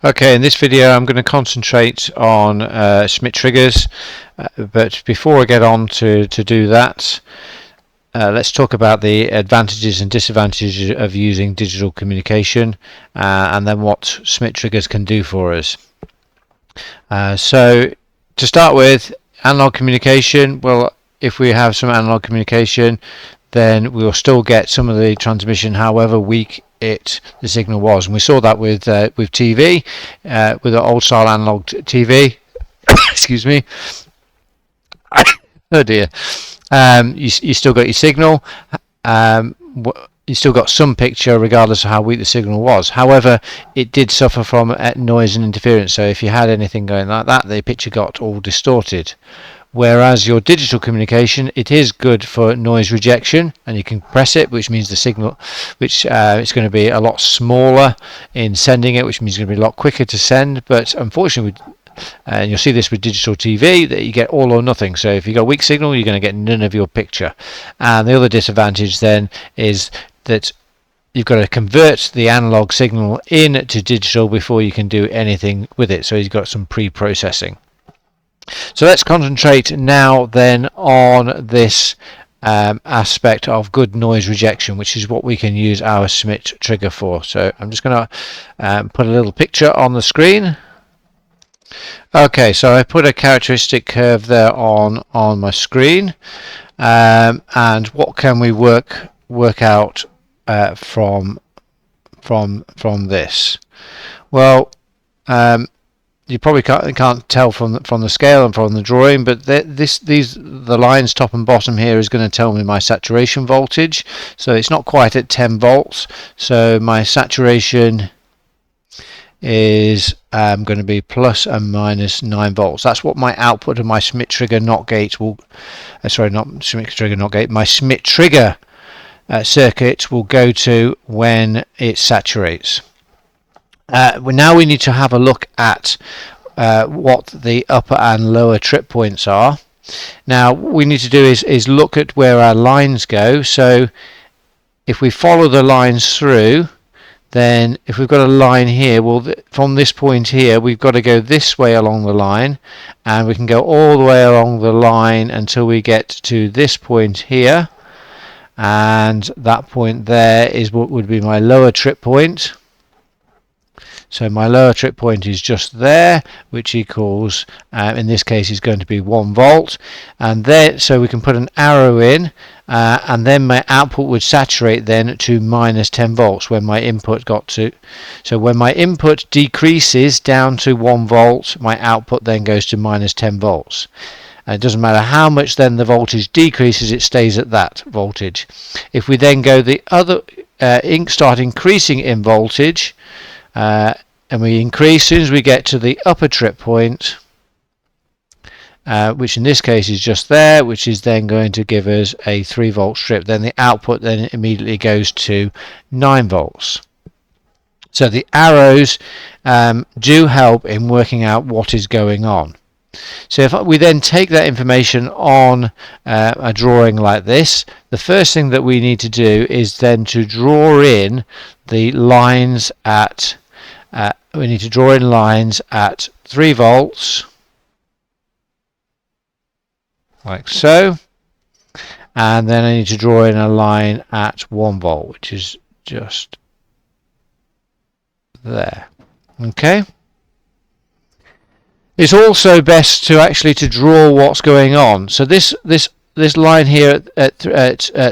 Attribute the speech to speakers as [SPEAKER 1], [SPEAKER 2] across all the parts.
[SPEAKER 1] Okay, in this video I'm going to concentrate on Schmitt triggers, but before I get on to do that, let's talk about the advantages and disadvantages of using digital communication and then what Schmitt triggers can do for us. So to start with, analog communication, well, if we have some analog communication, then we will still get some of the transmission however weak the signal was, and we saw that with TV, with an old style analog TV. Excuse me. Oh dear. You still got your signal. You still got some picture regardless of how weak the signal was. However, it did suffer from noise and interference, so if you had anything going like that, the picture got all distorted. Whereas your digital communication, it is good for noise rejection, and you can press it, which means the signal, which it's going to be a lot smaller in sending it, which means it's going to be a lot quicker to send. But unfortunately, and you'll see this with digital TV, that you get all or nothing. So if you got a weak signal, you're going to get none of your picture. And the other disadvantage then is that you've got to convert the analog signal into digital before you can do anything with it. So you've got some pre-processing. So let's concentrate now then on this aspect of good noise rejection, which is what we can use our Schmitt trigger for. So I'm just going to put a little picture on the screen. Okay, so I put a characteristic curve there on my screen, and what can we work out from this? Well, you probably can't tell from the scale and from the drawing, but the lines top and bottom here is going to tell me my saturation voltage. So it's not quite at 10 volts. So my saturation is going to be plus and minus 9 volts. That's what my output of my Schmitt trigger NOT gate will. Sorry, not Schmitt trigger NOT gate. My Schmitt trigger circuit will go to when it saturates. Now we need to have a look at what the upper and lower trip points are. Now what we need to do is look at where our lines go. So if we follow the lines through, then if we've got a line here, well, from this point here we've got to go this way along the line, and we can go all the way along the line until we get to this point here, and that point there is what would be my lower trip point. So my lower trip point is just there, which equals, in this case, is going to be 1 volt. And there, so we can put an arrow in, and then my output would saturate then to minus 10 volts when my input got to. So when my input decreases down to 1 volt, my output then goes to minus 10 volts. And it doesn't matter how much then the voltage decreases, it stays at that voltage. If we then go the other, start increasing in voltage, and we increase as soon as we get to the upper trip point, which in this case is just there, which is then going to give us a 3 volt strip. Then the output then immediately goes to 9 volts. So the arrows do help in working out what is going on. So if we then take that information on a drawing like this, the first thing that we need to do is then to draw in the lines at we need to draw in lines at 3 volts, like so, and then I need to draw in a line at 1 volt, which is just there. Okay. It's also best to actually to draw what's going on. So this line here at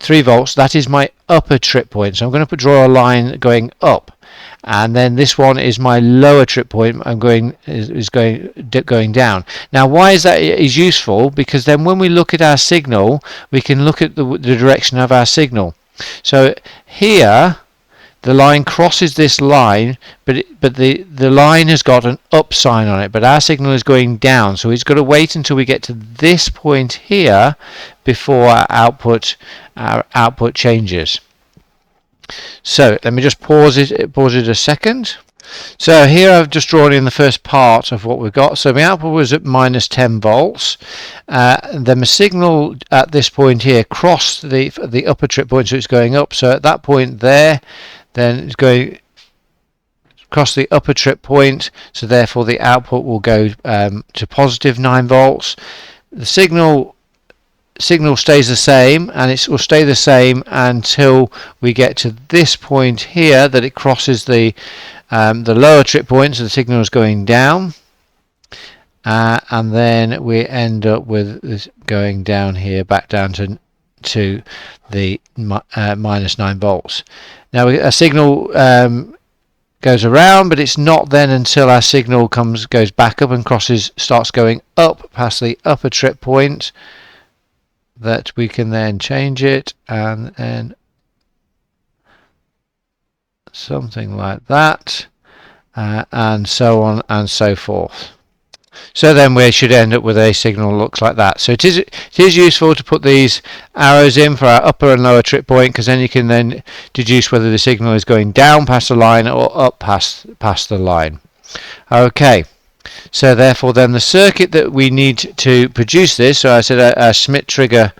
[SPEAKER 1] 3 volts, that is my upper trip point. So I'm going to draw a line going up. And then this one is my lower trip point. I'm going down. Now, why is that is useful? Because then when we look at our signal, we can look at the direction of our signal. So here, the line crosses this line, but the line has got an up sign on it. But our signal is going down, so it's got to wait until we get to this point here before our output changes. So let me just pause it a second. So here I've just drawn in the first part of what we've got. So my output was at minus 10 volts. Then my signal at this point here crossed the upper trip point, so it's going up. So at that point there, then it's going across the upper trip point, so therefore the output will go to positive 9 volts. The signal stays the same, and it will stay the same until we get to this point here, that it crosses the lower trip point, so the signal is going down, and then we end up with this going down here, back down to the minus 9 volts. Now a signal goes around, but it's not then until our signal goes back up and starts going up past the upper trip point that we can then change it, and then something like that, and so on and so forth. So then we should end up with a signal that looks like that. So it is useful to put these arrows in for our upper and lower trip point, because then you can then deduce whether the signal is going down past the line or up past the line. Okay, so therefore then the circuit that we need to produce this, so I said a Schmitt trigger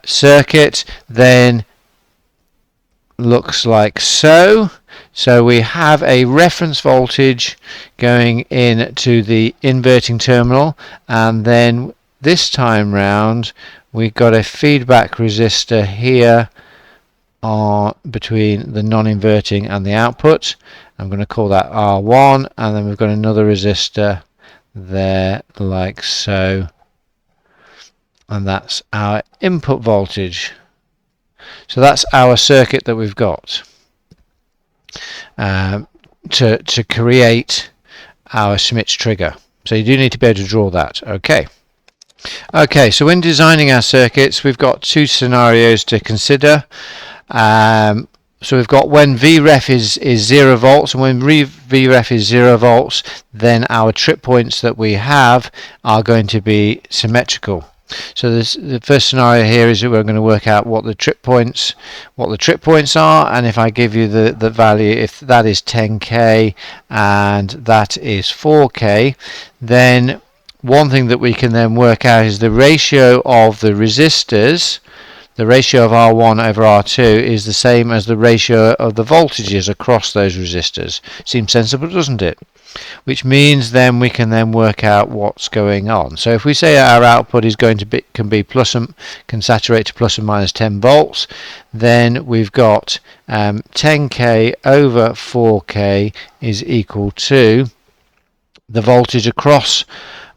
[SPEAKER 1] circuit, then looks like so. So we have a reference voltage going in to the inverting terminal, and then this time round we've got a feedback resistor here between the non-inverting and the output. I'm going to call that R1, and then we've got another resistor there like so, and that's our input voltage. So that's our circuit that we've got to create our Schmitt trigger. So you do need to be able to draw that. Okay, so when designing our circuits, we've got two scenarios to consider. So we've got when Vref is 0 volts, and when Vref is 0 volts, then our trip points that we have are going to be symmetrical. So the first scenario here is that we're going to work out what the trip points are, and if I give you the value, if that is 10k and that is 4k, then one thing that we can then work out is the ratio of the resistors. The ratio of R1 over R2 is the same as the ratio of the voltages across those resistors. Seems sensible, doesn't it? Which means then we can then work out what's going on. So if we say our output is going to be can saturate to plus and minus 10 volts, then we've got 10k over 4k is equal to the voltage across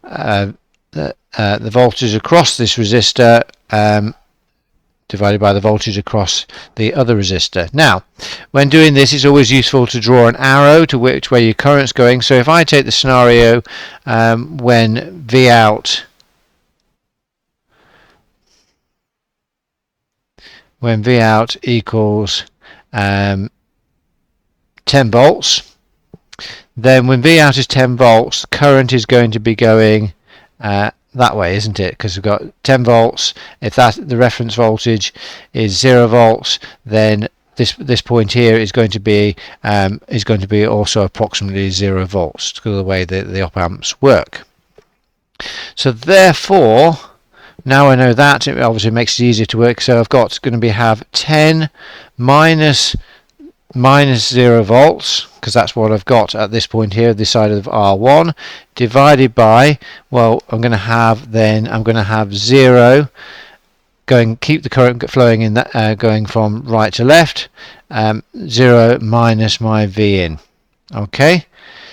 [SPEAKER 1] the voltage across this resistor divided by the voltage across the other resistor. Now, when doing this, it's always useful to draw an arrow to which way your current's going. So if I take the scenario when Vout equals 10 volts, then when Vout is 10 volts, current is going to be going that way, isn't it? Because we've got 10 volts. If the reference voltage is 0 volts, then this point here is going to be also approximately 0 volts, because of the way the op amps work. So therefore, now I know that, it obviously makes it easier to work. So I've got have 10 minus 0 volts, because that's what I've got at this point here, this side of R1, divided by, well, I'm going to have 0 keep the current flowing in that going from right to left, 0 minus my V in. Okay,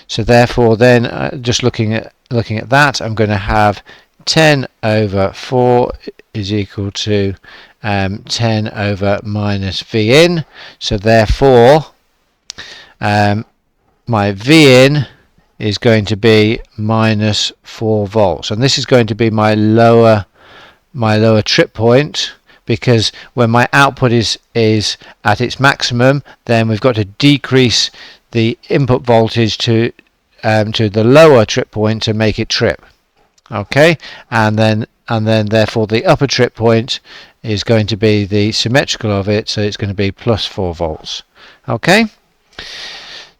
[SPEAKER 1] so therefore then just looking at that, I'm going to have 10 over 4 is equal to 10 over minus V in. So therefore my V in is going to be minus 4 volts, and this is going to be my lower trip point, because when my output is at its maximum, then we've got to decrease the input voltage to the lower trip point to make it trip. Okay, and then therefore the upper trip point is going to be the symmetrical of it, so it's going to be plus 4 volts. Okay,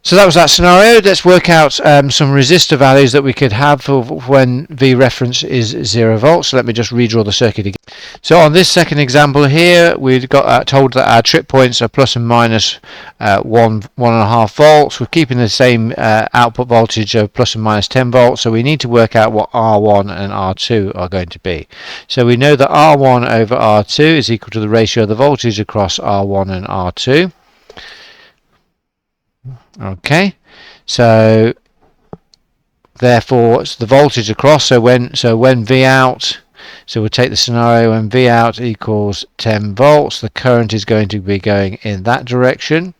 [SPEAKER 1] So that was that scenario. Let's work out some resistor values that we could have for when V reference is 0 volts. So let me just redraw the circuit again. So on this second example here, we've got told that our trip points are plus and minus 1.5 volts. We're keeping the same output voltage of plus and minus 10 volts. So we need to work out what R1 and R2 are going to be. So we know that R1 over R2 is equal to the ratio of the voltage across R1 and R2. Okay, so therefore it's the voltage across. So when V out, so we'll take the scenario when V out equals 10 volts, the current is going to be going in that direction.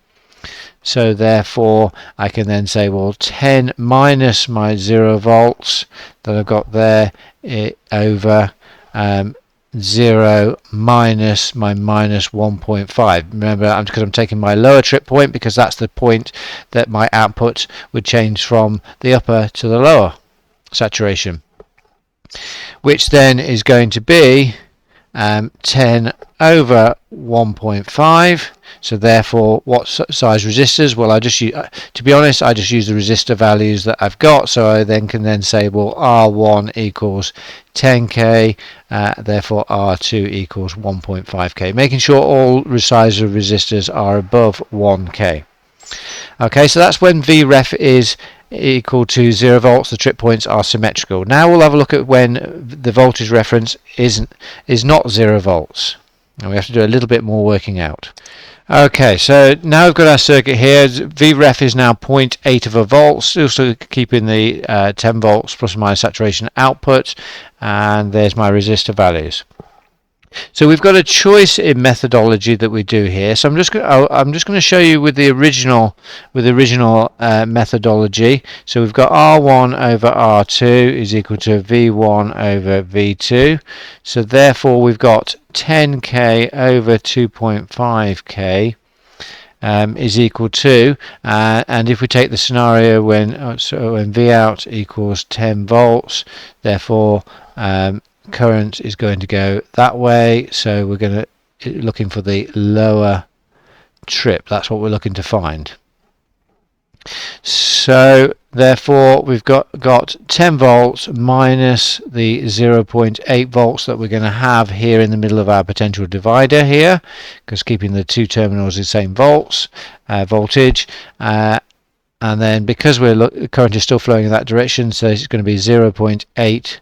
[SPEAKER 1] So therefore I can then say, well, 10 minus my 0 volts that I've got there over 0 minus my minus 1.5. Remember, because I'm taking my lower trip point, because that's the point that my output would change from the upper to the lower saturation, which then is going to be 10 over 1.5. So therefore, what size resistors? Well, I just use, to be honest, I just use the resistor values that I've got. So I then can then say, well, R1 equals 10k, therefore R2 equals 1.5k, making sure all size of resistors are above 1k. Okay, so that's when Vref is equal to 0 volts, the trip points are symmetrical. Now we'll have a look at when the voltage reference is not 0 volts. And we have to do a little bit more working out. Okay, so now we've got our circuit here. Vref is now 0.8 of a volt, still keeping the 10 volts plus or minus saturation output, and there's my resistor values. So we've got a choice in methodology that we do here. So I'm just going to show you with the original methodology. So we've got R1 over R2 is equal to V1 over V2. So therefore we've got 10k over 2.5k is equal to, and if we take the scenario when V out equals 10 volts, therefore current is going to go that way, so we're going to looking for the lower trip. That's what we're looking to find. So therefore we've got 10 volts minus the 0.8 volts that we're going to have here in the middle of our potential divider here, because keeping the two terminals the same voltage, and then because current is still flowing in that direction, so it's going to be 0.8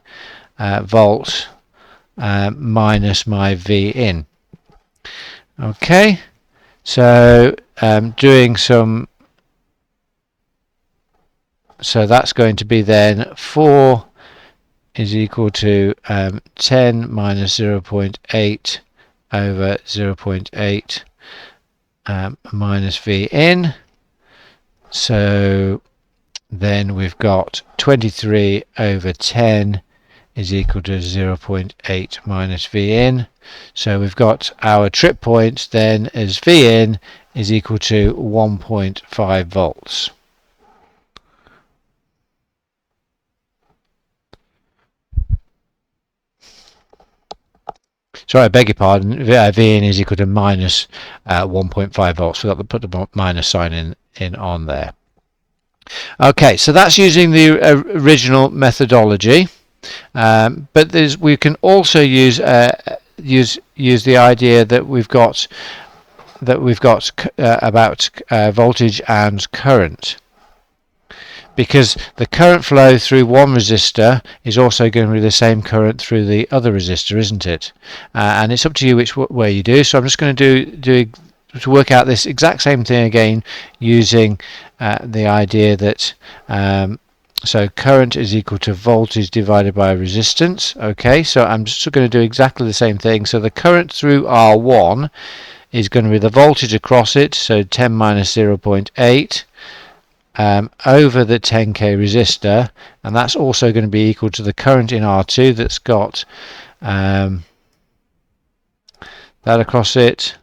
[SPEAKER 1] volts minus my V in. Okay, so doing some, so that's going to be then 4 is equal to 10 minus 0.8 over 0.8 minus V in. So then we've got 23 over 10 is equal to 0.8 minus V in. So we've got our trip point then as V in is equal to 1.5 volts. Sorry, I beg your pardon. V in is equal to minus 1.5 volts. We've got to put the minus sign in on there. Okay, so that's using the original methodology. But we can also use the idea that we've got about voltage and current, because the current flow through one resistor is also going to be the same current through the other resistor, isn't it? And it's up to you which way you do. So I'm just going to work out this exact same thing again using the idea that so current is equal to voltage divided by resistance. Okay, so I'm just going to do exactly the same thing. So the current through R1 is going to be the voltage across it, so 10 minus 0.8 over the 10k resistor, and that's also going to be equal to the current in R2 that's got that across it,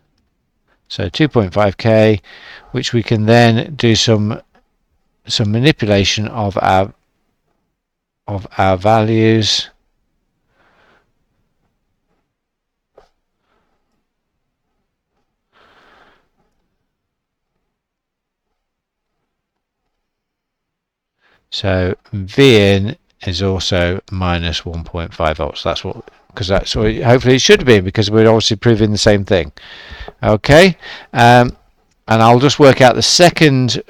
[SPEAKER 1] so 2.5k, which we can then do some manipulation of our values. So V in is also minus 1.5 volts. That's what, because that's what hopefully it should be, because we're obviously proving the same thing. Okay, and I'll just work out the second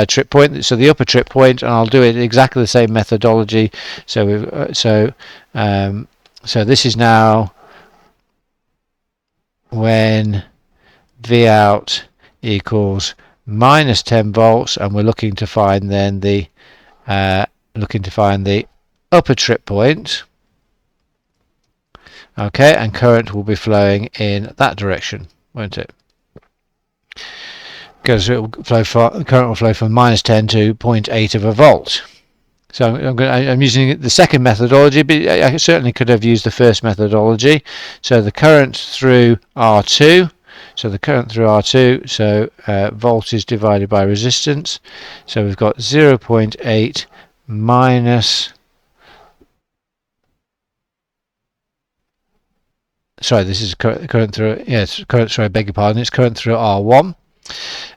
[SPEAKER 1] trip point, so the upper trip point, and I'll do it exactly the same methodology. So so this is now when V out equals minus 10 volts, and we're looking to find then the upper trip point. Okay, and current will be flowing in that direction, won't it? Because it will current will flow from minus 10 to 0.8 of a volt. So I'm using the second methodology, but I certainly could have used the first methodology. So the current through R2, so voltage divided by resistance. So we've got 0.8 minus, sorry, this is current through, yes, current, sorry, I beg your pardon, it's current through R1.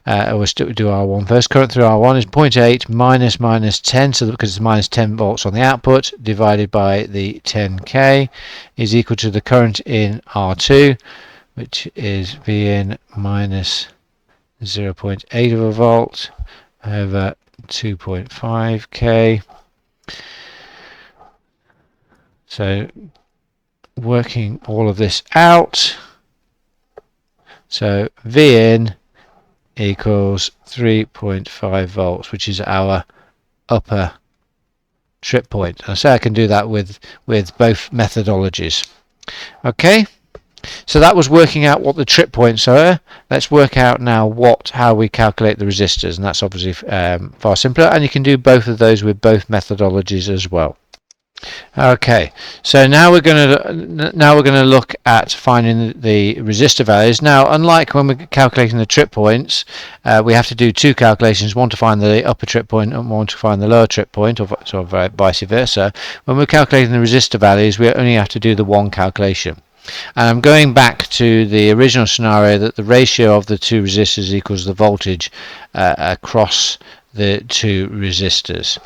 [SPEAKER 1] We'll do R1 first. Current through R1 is 0.8 minus 10, so because it's minus 10 volts on the output, divided by the 10k, is equal to the current in R2, which is V in minus 0.8 of a volt over 2.5k. So working all of this out, so V in equals 3.5 volts, which is our upper trip point. And so I can do that with both methodologies. Okay, so that was working out what the trip points are. Let's work out now how we calculate the resistors, and that's obviously far simpler, and you can do both of those with both methodologies as well. Okay, so now we're going to look at finding the resistor values. Now, unlike when we're calculating the trip points, we have to do two calculations: one to find the upper trip point and one to find the lower trip point, or sort of vice versa. When we're calculating the resistor values, we only have to do the one calculation. And I'm going back to the original scenario that the ratio of the two resistors equals the voltage across the two resistors.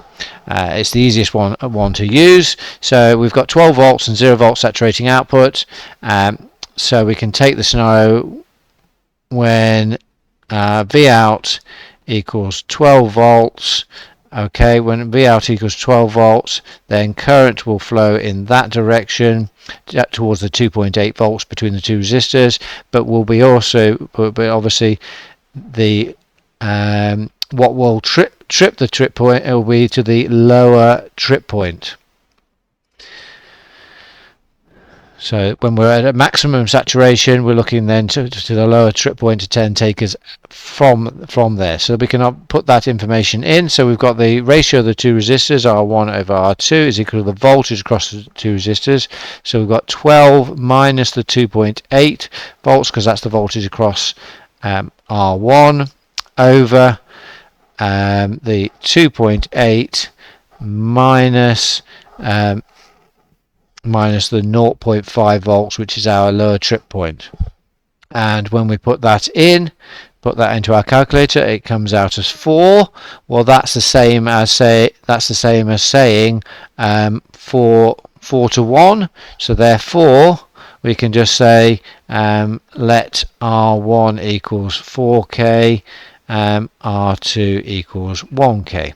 [SPEAKER 1] It's the easiest one to use. So we've got 12 volts and 0 volt saturating output. So we can take the scenario when V out equals 12 volts. Okay, when V out equals 12 volts, then current will flow in that direction towards the 2.8 volts between the two resistors, but will be also, but obviously the what will trip the trip point, it will be to the lower trip point. So when we're at a maximum saturation, we're looking then to the lower trip point to 10 take us from there. So we can put that information in. So we've got the ratio of the two resistors, R1 over R2, is equal to the voltage across the two resistors. So we've got 12 minus the 2.8 volts, because that's the voltage across R1, over the 2.8 minus the 0.5 volts, which is our lower trip point. And when we put that into our calculator, it comes out as 4. Well, that's the same as saying 4 to 1. So therefore we can just say let R1 equals 4k, R2 equals 1k.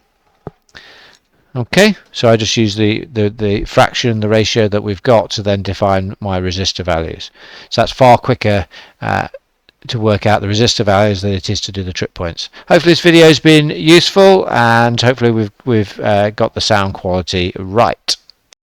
[SPEAKER 1] Okay, so I just use the fraction, the ratio that we've got to then define my resistor values. So that's far quicker to work out the resistor values than it is to do the trip points. Hopefully this video has been useful, and hopefully we've got the sound quality right.